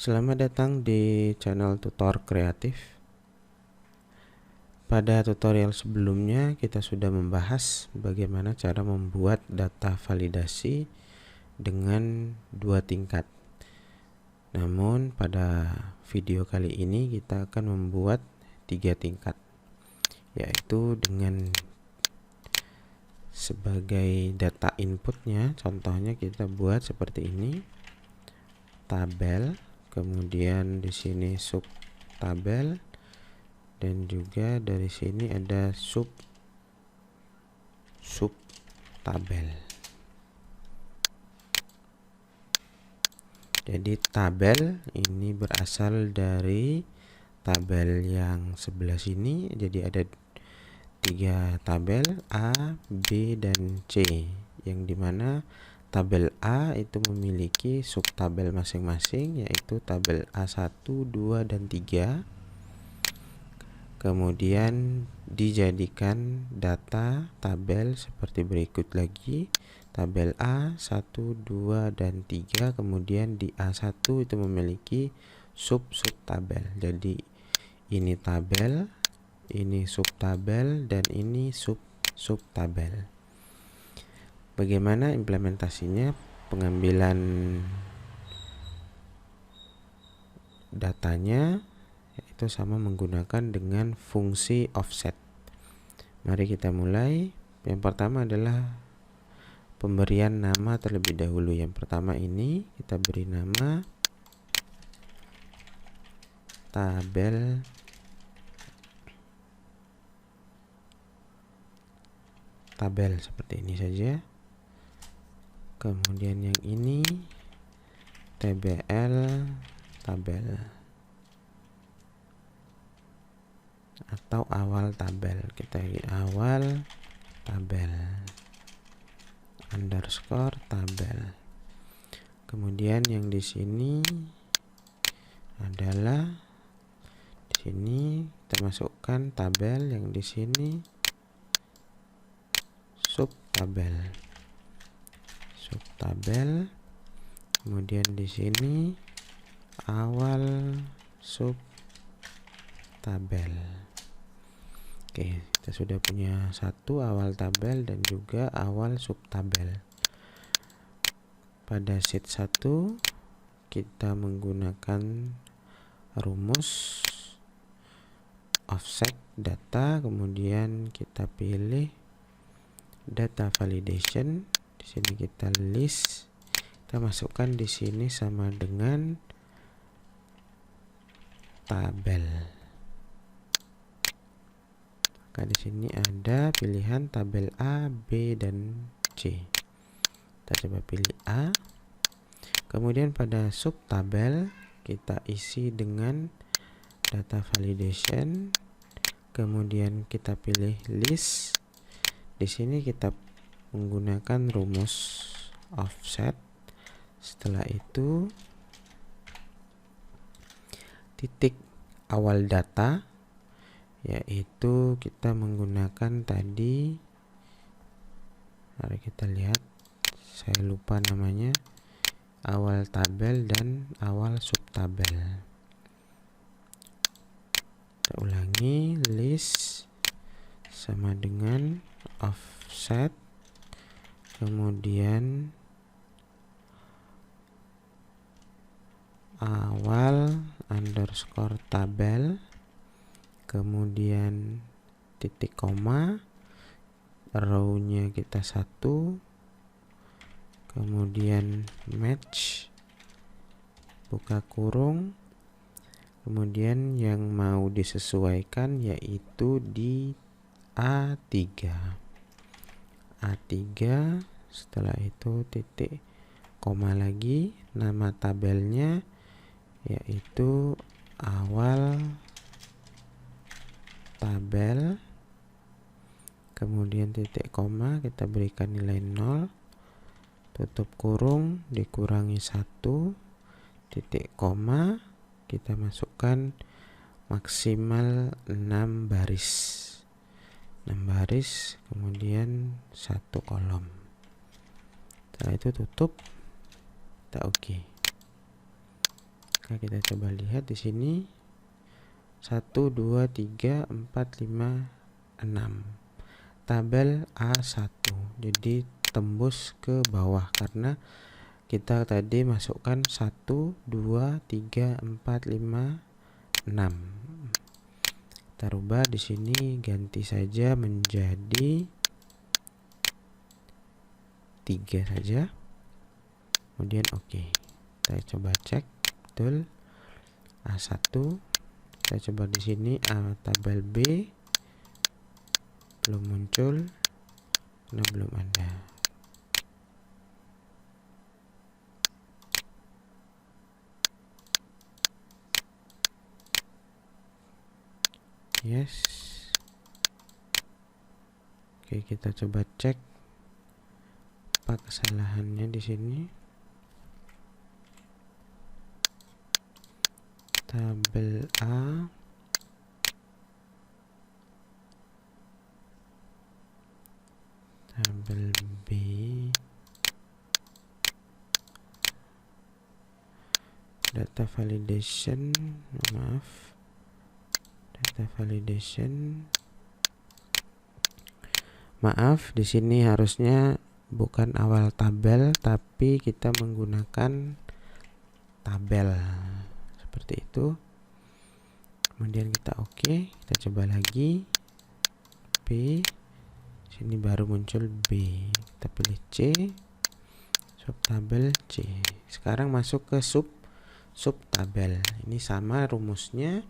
Selamat datang di channel Tutor Kreatif. Pada tutorial sebelumnya kita sudah membahas bagaimana cara membuat data validasi dengan dua tingkat. Namun pada video kali ini kita akan membuat 3 tingkat, yaitu dengan sebagai data inputnya. Contohnya kita buat seperti ini, tabel, kemudian di sini sub tabel, dan juga dari sini ada sub tabel. Jadi tabel ini berasal dari tabel yang sebelah sini. Jadi ada 3 tabel, A, B, dan C, yang dimana tabel A itu memiliki subtabel masing-masing, yaitu tabel A1, 2, dan 3. Kemudian dijadikan data tabel seperti berikut lagi. Tabel A, 1, 2, dan 3. Kemudian di A1 itu memiliki subtabel. Jadi ini tabel, ini subtabel, dan ini subtabel. Bagaimana implementasinya? Pengambilan datanya itu sama menggunakan dengan fungsi offset. Mari kita mulai. Yang pertama adalah pemberian nama terlebih dahulu. Yang pertama ini kita beri nama tabel seperti ini saja. Kemudian yang ini tbl tabel atau awal tabel. Kita awal tabel underscore tabel. Kemudian yang di sini adalah di sini kita masukkan tabel, yang di sini subtabel. Kemudian di sini awal subtabel. Oke, kita sudah punya satu awal tabel dan juga awal subtabel. Pada sheet 1 kita menggunakan rumus offset data, kemudian kita pilih data validation. Di sini kita list, kita masukkan di sini sama dengan tabel. Maka di sini ada pilihan tabel A, B, dan C. Kita coba pilih A. Kemudian pada subtabel kita isi dengan data validation. Kemudian kita pilih list. Di sini kita menggunakan rumus offset. Setelah itu titik awal data, yaitu kita menggunakan tadi, mari kita lihat, saya lupa namanya, awal tabel dan awal subtabel. Kita ulangi, list sama dengan offset, kemudian awal underscore tabel, kemudian titik koma, row-nya kita 1, kemudian match, buka kurung, kemudian yang mau disesuaikan yaitu di A3. Setelah itu titik koma lagi, nama tabelnya yaitu awal tabel, kemudian titik koma, kita berikan nilai 0, tutup kurung, dikurangi 1, titik koma, kita masukkan maksimal 6 baris, kemudian 1 kolom. Setelah itu tutup, kita oke. Maka kita coba lihat di sini 1, 2, 3, 4, 5, 6. Tabel A1. Jadi tembus ke bawah karena kita tadi masukkan 1, 2, 3, 4, 5, 6. Kita rubah di sini, ganti saja menjadi 3 saja. Kemudian oke. Kita coba cek betul A1. Kita coba di sini tabel B belum muncul karena belum ada. Yes. Oke, kita coba cek apa kesalahannya di sini. Tabel A, tabel B, data validation, maaf, data validation, maaf, di sini harusnya bukan awal tabel tapi kita menggunakan tabel seperti itu. Kemudian kita oke, kita coba lagi B. Sini baru muncul B. Kita pilih C, sub tabel C. Sekarang masuk ke sub tabel. Ini sama rumusnya.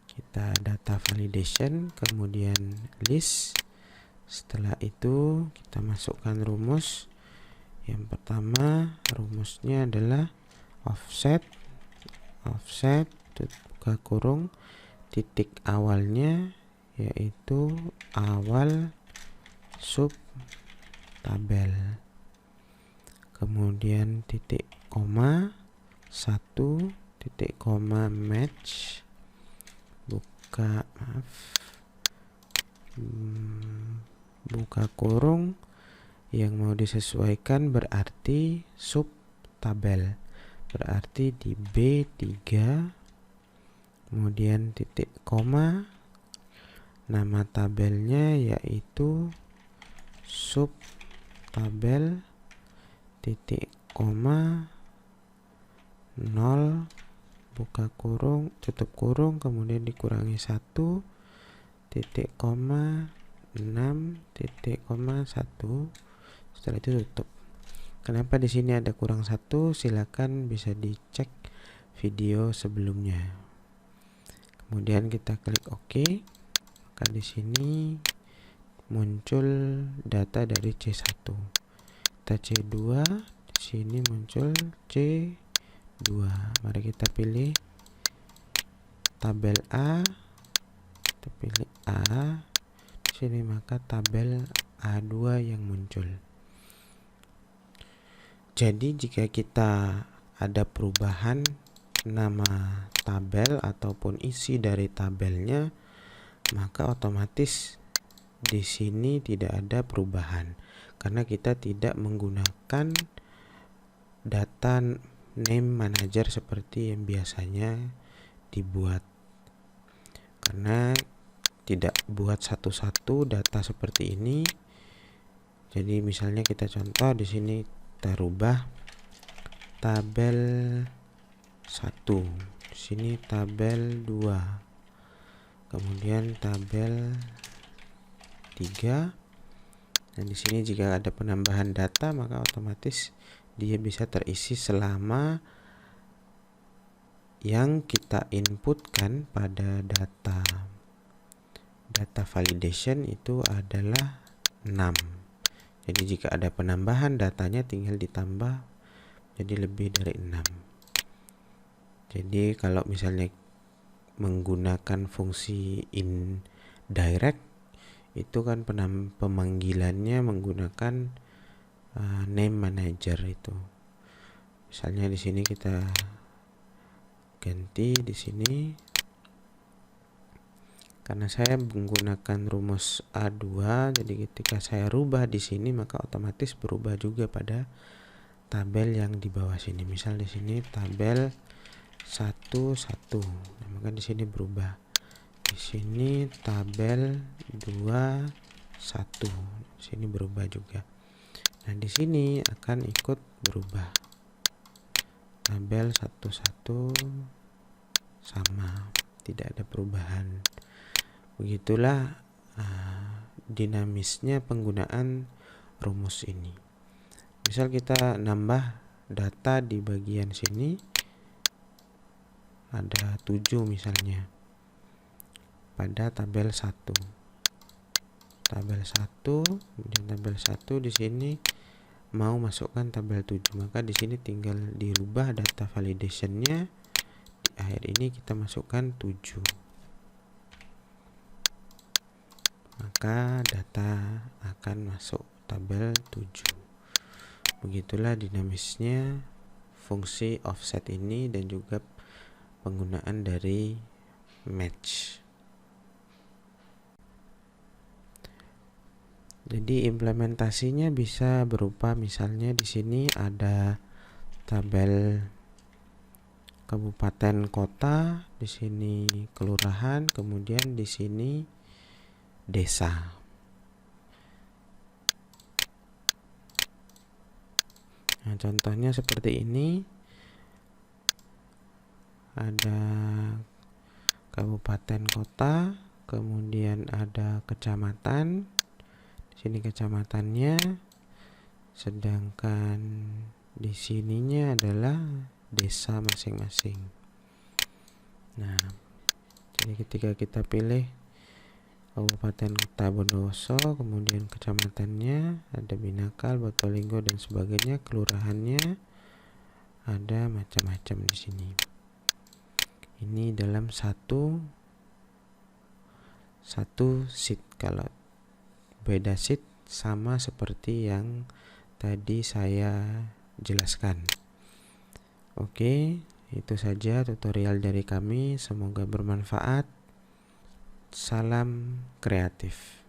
Kita data validation, kemudian list. Setelah itu kita masukkan rumus. Yang pertama rumusnya adalah offset buka kurung titik awalnya yaitu awal sub tabel, kemudian titik koma 1 titik koma match buka kurung yang mau disesuaikan berarti sub tabel, berarti di B3, kemudian titik koma, nama tabelnya yaitu sub tabel titik koma 0 buka kurung tutup kurung, kemudian dikurangi 1 titik koma 6 titik koma 1, setelah itu tutup. Kenapa di sini ada kurang 1? Silakan bisa dicek video sebelumnya. Kemudian kita klik OK. Maka di sini muncul data dari C1. Kita C2, di sini muncul C2. Mari kita pilih tabel A. Kita pilih A. Di sini maka tabel A2 yang muncul. Jadi jika kita ada perubahan nama tabel ataupun isi dari tabelnya, maka otomatis di sini tidak ada perubahan karena kita tidak menggunakan data name manager seperti yang biasanya dibuat. Karena tidak buat satu-satu data seperti ini. Jadi misalnya kita contoh di sini kita rubah tabel 1, di sini tabel 2, kemudian tabel 3, dan di sini jika ada penambahan data maka otomatis dia bisa terisi selama yang kita inputkan pada data validation itu adalah 6. Jadi jika ada penambahan datanya tinggal ditambah jadi lebih dari 6. Jadi kalau misalnya menggunakan fungsi indirect itu kan pemanggilannya menggunakan name manager itu. Misalnya di sini kita ganti di sini. Karena saya menggunakan rumus A2, jadi ketika saya rubah di sini maka otomatis berubah juga pada tabel yang di bawah sini. Misal di sini tabel 11. Nah, maka di sini berubah. Di sini tabel 21. Di sini berubah juga. Nah, di sini akan ikut berubah. Tabel 11 sama, tidak ada perubahan. Begitulah dinamisnya penggunaan rumus ini. Misal kita nambah data di bagian sini, ada 7 misalnya pada tabel 1. Tabel 1, kemudian tabel 1 di sini mau masukkan tabel 7, maka di sini tinggal dirubah data validationnya. Di akhir ini kita masukkan 7. Maka data akan masuk tabel 7. Begitulah dinamisnya fungsi offset ini dan juga penggunaan dari match. Jadi implementasinya bisa berupa, misalnya di sini ada tabel kabupaten kota, di sini kelurahan, kemudian di sini desa. Nah, contohnya seperti ini. Ada kabupaten kota, kemudian ada kecamatan. Di sini kecamatannya, sedangkan di sininya adalah desa masing-masing. Nah, jadi ketika kita pilih Kabupaten Kota Bondowoso, kemudian kecamatannya ada Binakal, Botolinggo dan sebagainya, kelurahannya ada macam-macam di sini. Ini dalam satu sheet. Kalau beda sheet sama seperti yang tadi saya jelaskan. Oke, itu saja tutorial dari kami, semoga bermanfaat. Salam kreatif.